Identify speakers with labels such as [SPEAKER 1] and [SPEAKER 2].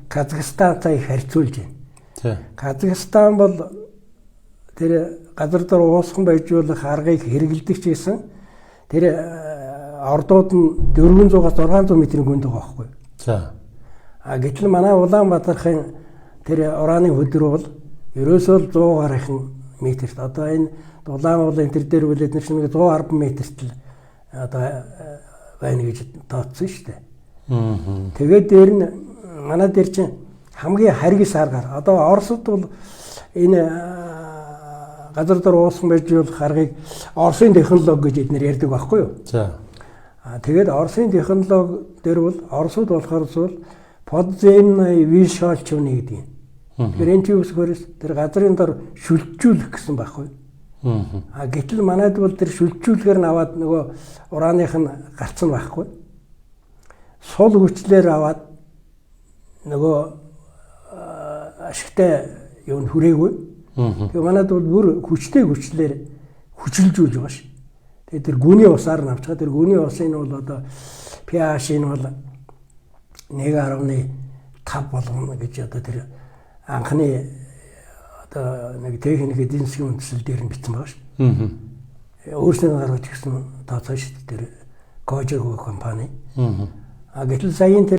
[SPEAKER 1] Казахстантай их харьцуулж байна.
[SPEAKER 2] Тийм.
[SPEAKER 1] Казахстан бол тэр газар дор уусхан байж болох аргыг хэрэгэлдэг ч гэсэн тэр ордууд нь 400-аас 600 метрийн гүнд байгаа байхгүй.
[SPEAKER 2] За.
[SPEAKER 1] Гэтэл манай Улаанбаатарын тэр ураны хөдөр бол ерөөсөө 100 гаруйхан метрт одоо энэ Улаан уулын тэр дээр үлээд нэг 110 метрт л одоо байна гэж тооцсон шүү дээ. Тэгээд дээр нь манай дээр чинь хамгийн харгис аргаар одоо Оросд бол энэ газар дор уусхан байж болох аргыг Оросын технологи гэж эднэр ярьдаг байхгүй юу?
[SPEAKER 2] За.
[SPEAKER 1] Тэгээд Оросын технологи дээр бол Оросд болохоор бол подземный вишалчвны гэдэг юм. Тэгэхээр энэ зүйлс тэр газрын дор шүлжүүлэх гэсэн байхгүй. Гэтэл манайд бол тэр шүлжүүлэхээр наваад нөгөө урааных нь гарцсан байхгүй. Сул хүчлээр аваад нөгөө ашигтай юунд хүрээгүй. Тэгээ манайд бол бүр хүчтэй хүчлэр хүчилжүүлж байгаа ш. Тэгээ тэр гүний усаар навчгаа тэр гүний усын бол одоо pH нь бол 1.5 болгоно гэж одоо тэр анхны одоо нэг техник эдийн засгийн үндэслэл дээр нь бичсэн байгаа ш. Өөрснөө гаргаж ирсэн тооцоо ш. Тэр Кожерхо компани. Гэтэл саяын тэр